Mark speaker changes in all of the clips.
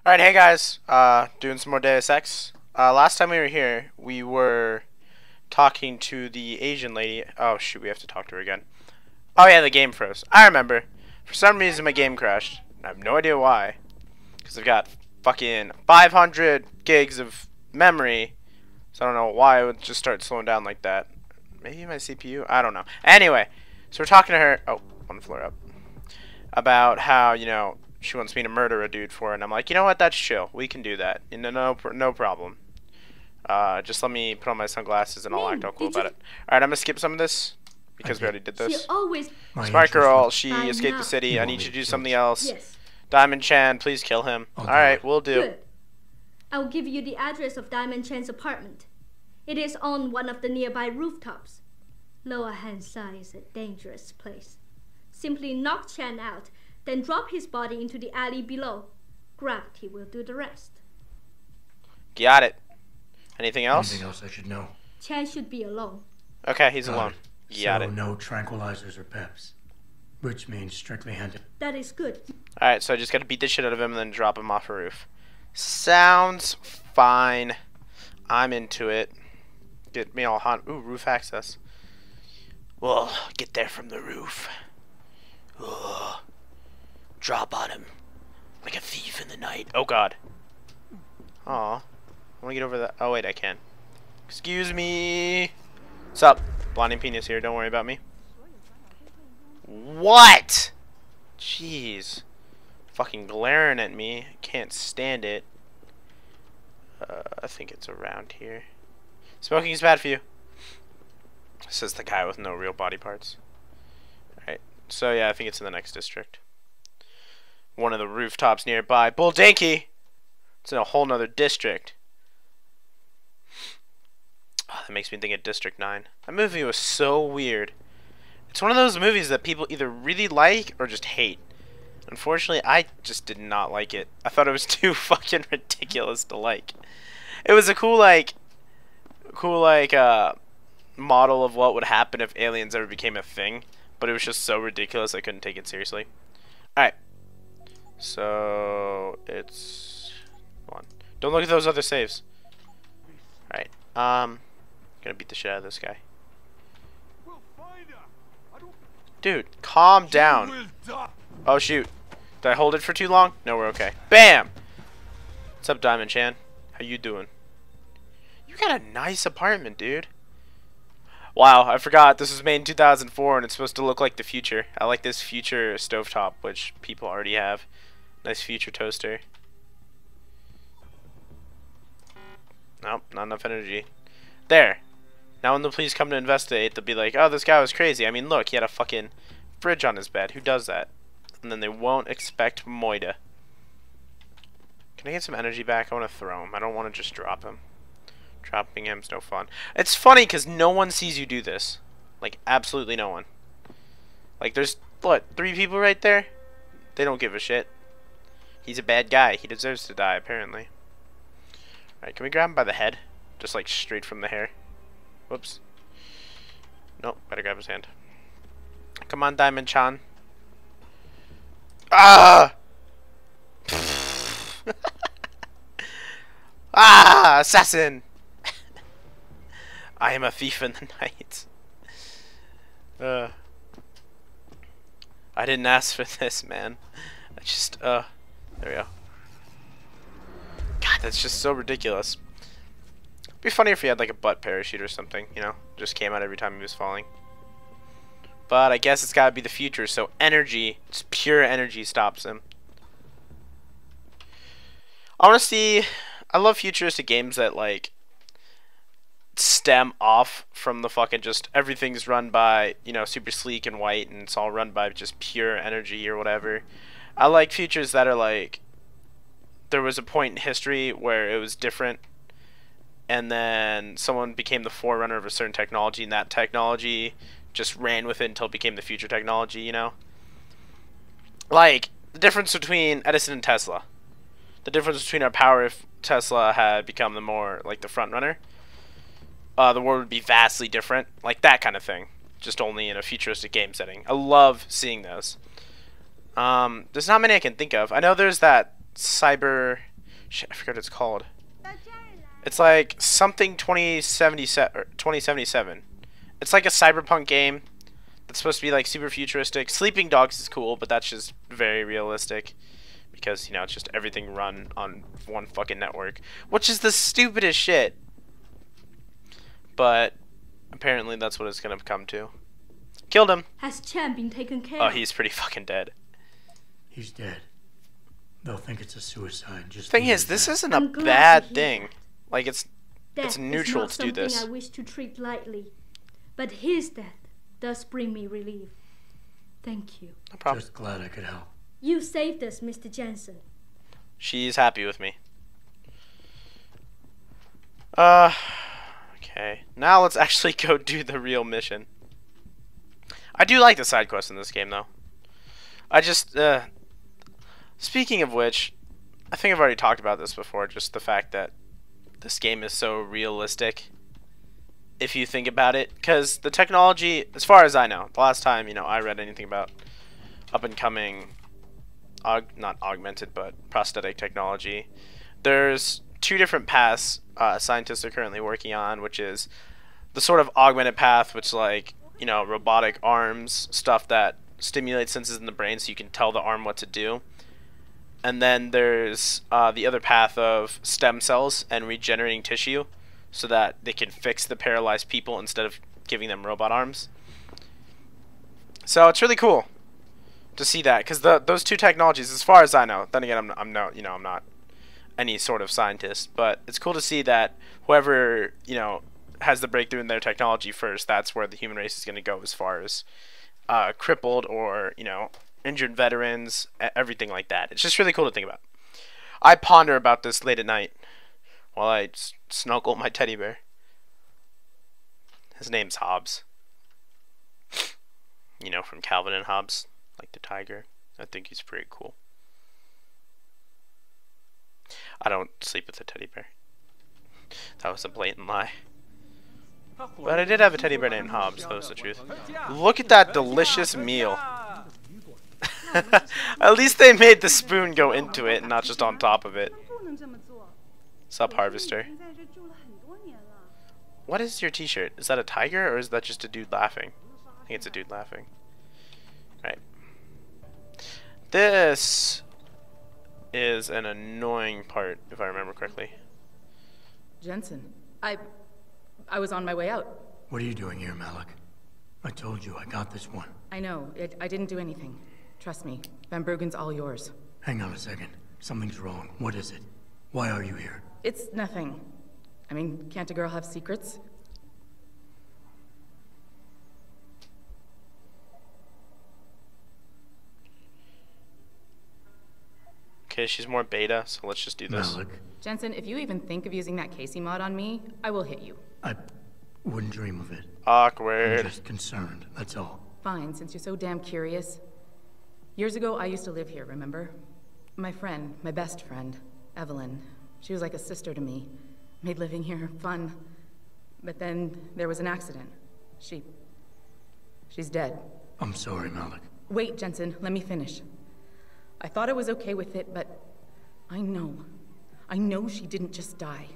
Speaker 1: Alright, hey guys, doing some more Deus Ex. Last time we were here, we were talking to the Asian lady. Oh shoot, we have to talk to her again. Oh yeah, the game froze. I remember. For some reason my game crashed. I have no idea why. Because I've got fucking 500 gigs of memory. So I don't know why it would just start slowing down like that. Maybe my CPU? I don't know. Anyway, so we're talking to her. Oh, one floor up. About how, she wants me to murder a dude for it, and I'm like, you know what, that's chill. We can do that. No problem. Just let me put on my sunglasses and I'll act all cool about it. Alright, I'm gonna skip some of this because we already did this. Smart girl, she escaped the city. I need you to do something else.
Speaker 2: Yes.
Speaker 1: Diamond Chan, please kill him. Alright, we'll do.
Speaker 2: Good. I'll give you the address of Diamond Chan's apartment. It is on one of the nearby rooftops. Lower Hansai is a dangerous place. Simply knock Chan out, then drop his body into the alley below. Gravity will do the rest.
Speaker 1: Got it. Anything else?
Speaker 3: Anything else I should know?
Speaker 2: Chan should be alone.
Speaker 1: Okay, he's alone. Got
Speaker 3: So
Speaker 1: it.
Speaker 3: no tranquilizers or peps, which means strictly handed.
Speaker 2: That is good.
Speaker 1: Alright, so I just gotta beat the shit out of him and then drop him off a roof. Sounds fine. I'm into it. Get me all hot. Ooh, roof access. We'll get there from the roof. Ugh. Drop on him like a thief in the night. Oh god. Aw. I wanna get over that. Oh wait, I can. Excuse me. What's up? Blonding penis here, don't worry about me. What? Jeez. Fucking glaring at me. Can't stand it. I think it's around here. Smoking is bad for you. Says the guy with no real body parts. Alright. So yeah, I think it's in the next district. One of the rooftops nearby. Bull Dinky! It's in a whole nother district. Oh, that makes me think of District 9. That movie was so weird. It's one of those movies that people either really like or just hate. Unfortunately, I just did not like it. I thought it was too fucking ridiculous to like. It was a cool model of what would happen if aliens ever became a thing, but it was just so ridiculous I couldn't take it seriously. Alright. So it's one. Don't look at those other saves. Alright. Gonna beat the shit out of this guy. Dude, calm down. Oh shoot. Did I hold it for too long? No, we're okay. Bam! What's up, Diamond Chan? How you doing? You got a nice apartment, dude. Wow, I forgot. This was made in 2004 and it's supposed to look like the future. I like this future stovetop, which people already have. Nice future toaster. Nope, not enough energy. There. Now when the police come to investigate, they'll be like, oh, this guy was crazy. I mean, look, he had a fucking fridge on his bed. Who does that? And then they won't expect Moida. Can I get some energy back? I want to throw him. I don't want to just drop him. Dropping him's no fun. It's funny because no one sees you do this. Like, absolutely no one. Like, there's, what, 3 people right there? They don't give a shit. He's a bad guy. He deserves to die, apparently. Alright, can we grab him by the head? Just, like, straight from the hair. Whoops. Nope, better grab his hand. Come on, Diamond Chan. Ah! Ah! Assassin! I am a thief in the night. I didn't ask for this, man. I just, there we go. God, that's just so ridiculous. It'd be funny if he had like a butt parachute or something, just came out every time he was falling. But I guess it's gotta be the future, so energy, just pure energy stops him. Honestly, I love futuristic games that like stem off from the fucking just everything's run by, super sleek and white and it's all run by just pure energy or whatever. I like futures that are like there was a point in history where it was different and then someone became the forerunner of a certain technology and that technology just ran with it until it became the future technology, Like the difference between Edison and Tesla. The difference between our power if Tesla had become the more like the front runner. The world would be vastly different, like that kind of thing, just only in a futuristic game setting. I love seeing those. There's not many I can think of. I know there's that cyber Shit, I forget what it's called. It's like something 2077 or 2077. It's like a cyberpunk game that's supposed to be like super futuristic. Sleeping Dogs is cool, but that's just very realistic because, you know, it's just everything run on one fucking network, which is the stupidest shit. But apparently that's what it's gonna come to. Killed him.
Speaker 2: Has Chen been taken care
Speaker 1: Oh,
Speaker 2: of?
Speaker 1: he's pretty fucking dead.
Speaker 3: He's dead. They'll think it's a suicide. Just
Speaker 1: Thing
Speaker 3: leave
Speaker 1: is,
Speaker 3: it
Speaker 1: this
Speaker 3: there.
Speaker 1: isn't a
Speaker 2: I'm glad to
Speaker 1: bad
Speaker 2: hear
Speaker 1: thing.
Speaker 2: that.
Speaker 1: Like it's
Speaker 2: Death
Speaker 1: neutral
Speaker 2: is
Speaker 1: to
Speaker 2: not
Speaker 1: do this.
Speaker 2: something I wish to treat lightly, but his death does bring me relief. Thank you.
Speaker 1: No problem.
Speaker 3: Just glad I could help.
Speaker 2: You saved us, Mr. Jensen.
Speaker 1: She's happy with me. Okay. Now let's actually go do the real mission. I do like the side quests in this game, though. I just, speaking of which, I think I've already talked about this before, just the fact that this game is so realistic, if you think about it. Because the technology, as far as I know, the last time, you know, I read anything about up-and-coming, not augmented, but prosthetic technology, there's two different paths scientists are currently working on, which is the sort of augmented path, which like, you know, robotic arms, stuff that stimulates senses in the brain so you can tell the arm what to do. And then there's the other path of stem cells and regenerating tissue so that they can fix the paralyzed people instead of giving them robot arms. So it's really cool to see that, because those two technologies, as far as I know, then again, I'm not any sort of scientist, but it's cool to see that whoever, you know, has the breakthrough in their technology first, that's where the human race is going to go as far as crippled or, you know, injured veterans, everything like that. It's just really cool to think about. I ponder about this late at night while I snuggle my teddy bear. His name's Hobbs. You know, from Calvin and Hobbes, like the tiger. I think he's pretty cool. I don't sleep with a teddy bear. That was a blatant lie. But I did have a teddy bear named Hobbs, that was the truth. Look at that delicious meal. At least they made the spoon go into it and not just on top of it. Sup, Harvester. What is your t-shirt? Is that a tiger or is that just a dude laughing? I think it's a dude laughing. Right. This is an annoying part, if I remember correctly.
Speaker 4: Jensen, I was on my way out.
Speaker 3: What are you doing here, Malik? I told you I got this one.
Speaker 4: I know. I didn't do anything. Trust me. Van Bruggen's all yours.
Speaker 3: Hang on a second. Something's wrong. What is it? Why are you here?
Speaker 4: It's nothing. I mean, can't a girl have secrets?
Speaker 1: Okay, she's more beta, so let's just do this.
Speaker 3: Malik,
Speaker 4: Jensen, if you even think of using that Casey mod on me, I will hit you.
Speaker 3: I wouldn't dream of it. I'm
Speaker 1: Awkward.
Speaker 3: just concerned, that's all.
Speaker 4: Fine, since you're so damn curious. Years ago, I used to live here, remember? My friend, my best friend, Evelyn. She was like a sister to me. Made living here fun. But then there was an accident. She's dead.
Speaker 3: I'm sorry, Malik.
Speaker 4: Wait, Jensen, let me finish. I thought I was okay with it, but I know she didn't just die.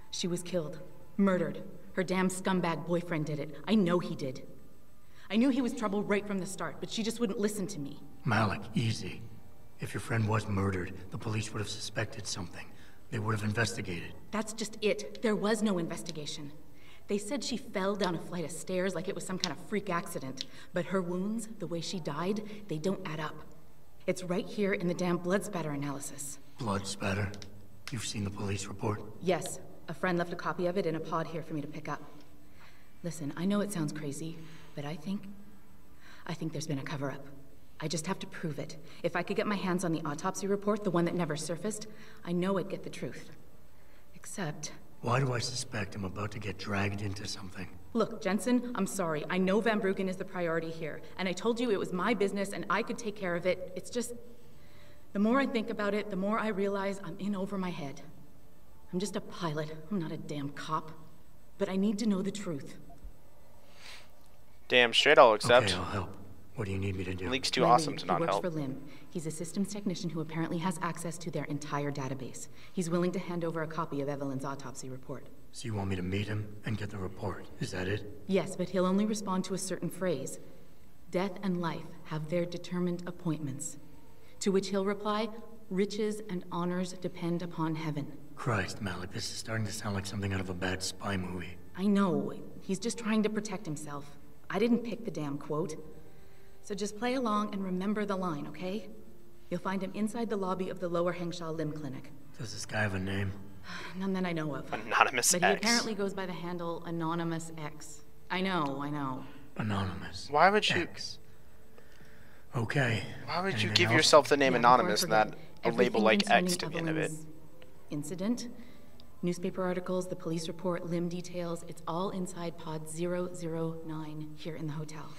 Speaker 4: She was killed, murdered. Her damn scumbag boyfriend did it. I know he did. I knew he was trouble right from the start, but she just wouldn't listen to me.
Speaker 3: Malik, easy. If your friend was murdered, the police would have suspected something. They would have investigated.
Speaker 4: That's just it. There was no investigation. They said she fell down a flight of stairs like it was some kind of freak accident. But her wounds, the way she died, they don't add up. It's right here in the damn blood spatter analysis.
Speaker 3: Blood spatter? You've seen the police report?
Speaker 4: Yes, a friend left a copy of it in a pod here for me to pick up. Listen, I know it sounds crazy, but I think there's been a cover-up. I just have to prove it. If I could get my hands on the autopsy report, the one that never surfaced, I know I'd get the truth. Except...
Speaker 3: Why do I suspect I'm about to get dragged into something?
Speaker 4: Look, Jensen, I'm sorry. I know Van Bruggen is the priority here, and I told you it was my business and I could take care of it. It's just... The more I think about it, the more I realize I'm in over my head. I'm just a pilot. I'm not a damn cop. But I need to know the truth.
Speaker 1: Damn straight, I'll accept.
Speaker 3: Okay, I'll help. What do you need me to do?
Speaker 1: Malik's too
Speaker 4: My
Speaker 1: awesome
Speaker 4: lead,
Speaker 1: to not
Speaker 4: he works
Speaker 1: help.
Speaker 4: for Lim. He's a systems technician who apparently has access to their entire database. He's willing to hand over a copy of Evelyn's autopsy report.
Speaker 3: So you want me to meet him and get the report? Is that it?
Speaker 4: Yes, but he'll only respond to a certain phrase. Death and life have their determined appointments. To which he'll reply, riches and honors depend upon heaven.
Speaker 3: Christ, Malik, this is starting to sound like something out of a bad spy movie.
Speaker 4: I know. He's just trying to protect himself. I didn't pick the damn quote. So just play along and remember the line, okay? You'll find him inside the lobby of the Lower Hengsha Lim Clinic.
Speaker 3: Does this guy have a name?
Speaker 4: None that I know of.
Speaker 1: Anonymous
Speaker 4: But
Speaker 1: X.
Speaker 4: he apparently goes by the handle Anonymous X. I know.
Speaker 3: Anonymous.
Speaker 1: Why would you?
Speaker 3: X. Okay.
Speaker 1: Why would you
Speaker 3: Anything
Speaker 1: give
Speaker 3: else?
Speaker 1: yourself the name
Speaker 4: Yeah, before I
Speaker 1: Anonymous and not
Speaker 4: forget,
Speaker 1: a label
Speaker 4: everything
Speaker 1: like
Speaker 4: concerning
Speaker 1: X to the end of it?
Speaker 4: Evelyn's incident, newspaper articles, the police report, Lim details, it's all inside pod 009 here in the hotel.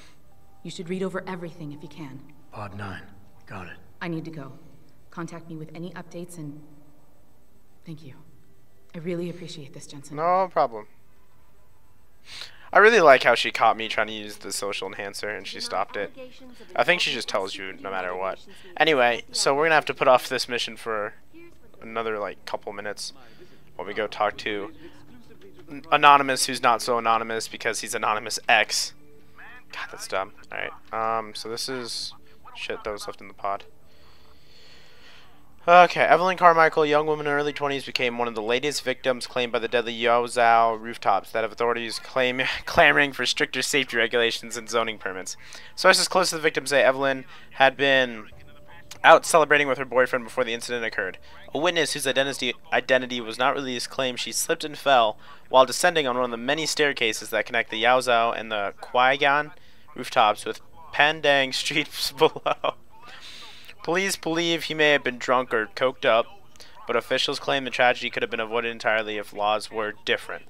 Speaker 4: You should read over everything if you can.
Speaker 3: Pod 9. Got it.
Speaker 4: I need to go. Contact me with any updates and thank you. I really appreciate this, Jensen.
Speaker 1: No problem. I really like how she caught me trying to use the social enhancer and she stopped it. I think she just tells you no matter what. Anyway, so we're gonna have to put off this mission for another like couple minutes while we go talk to Anonymous, who's not so anonymous because he's Anonymous X. God, that's dumb. Alright, so this is shit that was left in the pod. Okay, Evelyn Carmichael, a young woman in her early 20s, became one of the latest victims claimed by the deadly Yaozhou rooftops that have authorities clamoring for stricter safety regulations and zoning permits. Sources close to the victim say Evelyn had been out celebrating with her boyfriend before the incident occurred. A witness whose identity was not released claimed she slipped and fell while descending on one of the many staircases that connect the Yaozhou and the Quaigan rooftops with Pandang streets below. Police believe he may have been drunk or coked up, but officials claim the tragedy could have been avoided entirely if laws were different.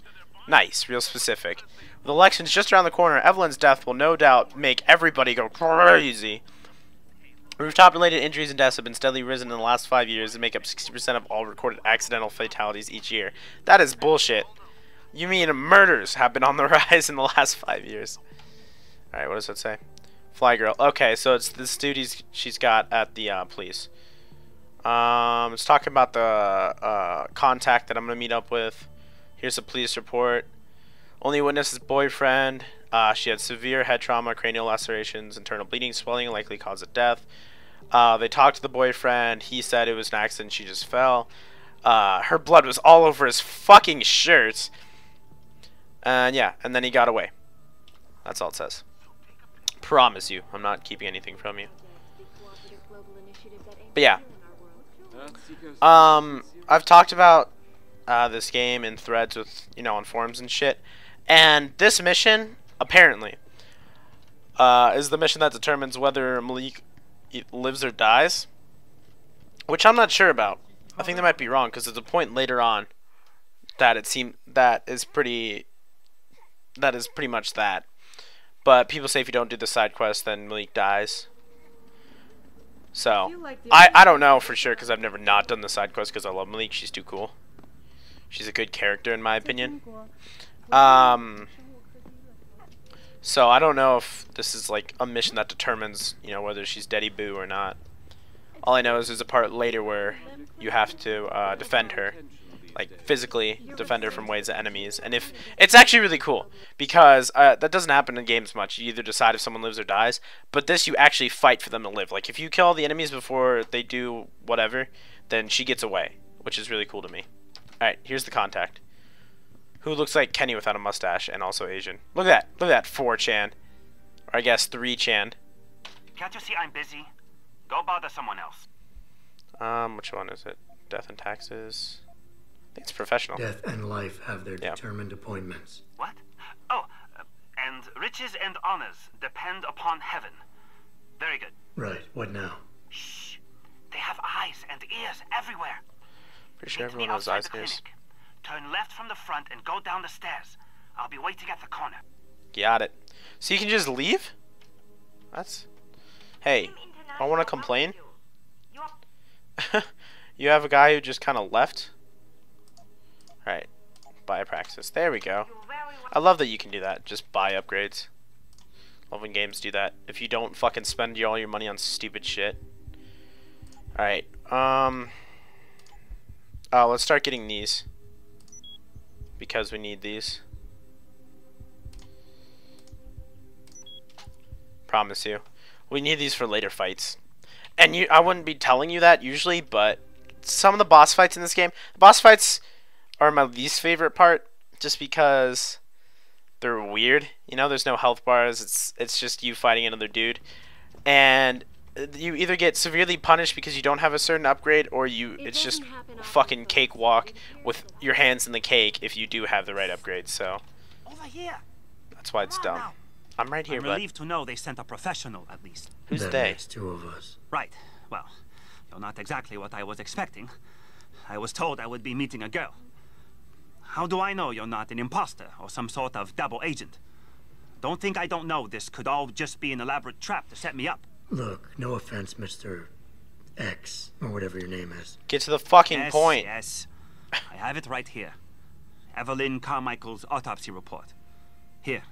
Speaker 1: Nice, real specific. With elections just around the corner, Evelyn's death will no doubt make everybody go crazy. Rooftop-related injuries and deaths have been steadily risen in the last 5 years and make up 60% of all recorded accidental fatalities each year. That is bullshit. You mean murders have been on the rise in the last 5 years. Alright, what does that say? Fly girl. Okay, so it's this dude she's got at the police. It's talking about the contact that I'm gonna meet up with. Here's a police report. Only witness is boyfriend. She had severe head trauma, cranial lacerations, internal bleeding, swelling, likely cause of death. They talked to the boyfriend. He said it was an accident. She just fell. Her blood was all over his fucking shirt. And yeah, and then he got away. That's all it says. Promise you, I'm not keeping anything from you. But yeah, I've talked about this game in threads with, on forums and shit, and this mission apparently is the mission that determines whether Malik lives or dies, which I'm not sure about. I think that might be wrong because there's a point later on that that is pretty much that. But people say if you don't do the side quest, then Malik dies. So, I don't know for sure because I've never not done the side quest because I love Malik. She's too cool. She's a good character in my opinion. So I don't know if this is like a mission that determines, whether she's Daddy Boo or not. All I know is there's a part later where you have to defend her. Like physically defend her from waves of enemies, and if it's actually really cool because that doesn't happen in games much. You either decide if someone lives or dies, but this you actually fight for them to live. Like if you kill all the enemies before they do whatever, then she gets away, which is really cool to me. All right, here's the contact, who looks like Kenny without a mustache and also Asian. Look at that 4chan, or I guess 3chan.
Speaker 5: Can't you see I'm busy? Go bother someone else.
Speaker 1: Which one is it? Death and taxes. It's professional.
Speaker 3: Death and life have their determined appointments.
Speaker 5: What? Oh, and riches and honors depend upon heaven. Very good.
Speaker 3: Right, what now?
Speaker 5: Shh. They have eyes and ears everywhere.
Speaker 1: Pretty sure
Speaker 5: Meet me
Speaker 1: everyone has
Speaker 5: outside
Speaker 1: eyes
Speaker 5: the
Speaker 1: and ears.
Speaker 5: clinic. Turn left from the front and go down the stairs. I'll be waiting at the corner.
Speaker 1: Got it. So you can just leave? That's... Hey, I want to complain. You have a guy who just kind of left? Alright, buy a praxis. There we go. I love that you can do that. Just buy upgrades. Love when games do that. If you don't fucking spend all your money on stupid shit. Alright, let's start getting these. Because we need these. Promise you. We need these for later fights. And I wouldn't be telling you that usually, but some of the boss fights in this game, boss fights are my least favorite part, just because they're weird. You know, there's no health bars. It's just you fighting another dude, and you either get severely punished because you don't have a certain upgrade, or it's just fucking cakewalk with your hands in the cake if you do have the right upgrade. So
Speaker 5: Over here.
Speaker 1: that's why it's dumb.
Speaker 5: Now.
Speaker 1: I'm right here,
Speaker 5: I'm
Speaker 1: bud.
Speaker 5: relieved to know they sent a professional, at least.
Speaker 1: Who's
Speaker 3: That
Speaker 1: they?
Speaker 3: makes 2 of us.
Speaker 5: Right. Well, you're not exactly what I was expecting. I was told I would be meeting a girl. How do I know you're not an imposter or some sort of double agent? Don't think I don't know this could all just be an elaborate trap to set me up.
Speaker 3: Look, no offense, Mr. X, or whatever your name is.
Speaker 1: Get to the fucking
Speaker 5: Yes,
Speaker 1: point.
Speaker 5: yes. I have it right here. Evelyn Carmichael's autopsy report. Here,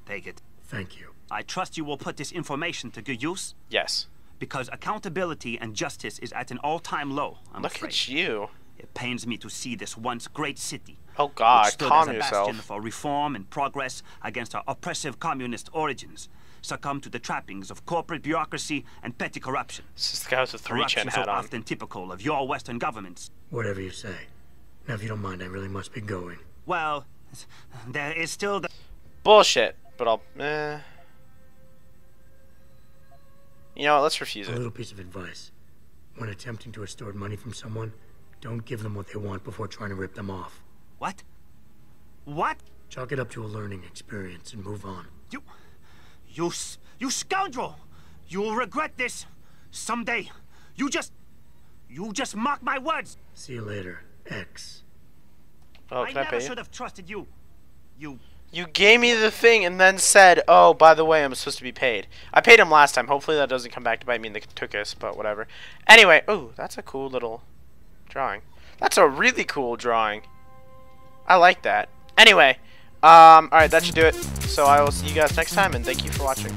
Speaker 5: take it.
Speaker 3: Thank you.
Speaker 5: I trust you will put this information to good use,
Speaker 1: Yes.
Speaker 5: because accountability and justice is at an all-time low, I'm
Speaker 1: Look
Speaker 5: afraid.
Speaker 1: at you.
Speaker 5: It pains me to see this once great city,
Speaker 1: Oh God,
Speaker 5: which stood
Speaker 1: calm
Speaker 5: as a bastion
Speaker 1: yourself.
Speaker 5: for reform and progress against our oppressive communist origins, succumb to the trappings of corporate bureaucracy and petty corruption.
Speaker 1: This is the guy with the 3-chin
Speaker 5: Corruption so
Speaker 1: hat on.
Speaker 5: often typical of your Western governments.
Speaker 3: Whatever you say. Now, if you don't mind, I really must be going.
Speaker 5: Well, there is still the...
Speaker 1: Bullshit. But I'll. You know what? Let's refuse
Speaker 3: A
Speaker 1: it.
Speaker 3: little piece of advice. When attempting to extort money from someone, don't give them what they want before trying to rip them off.
Speaker 5: What? What?
Speaker 3: Chalk it up to a learning experience and move on.
Speaker 5: You scoundrel! You'll regret this someday. You just mock my words.
Speaker 3: See you later, X.
Speaker 1: Oh,
Speaker 5: I
Speaker 1: can I
Speaker 5: never
Speaker 1: pay you?
Speaker 5: should have trusted you.
Speaker 1: You gave me the thing and then said, "Oh, by the way, I'm supposed to be paid." I paid him last time. Hopefully that doesn't come back to bite me in the tuchus, but whatever. Anyway, oh, that's a cool little drawing. That's a really cool drawing. I like that. Anyway, all right, that should do it. So I will see you guys next time, and thank you for watching.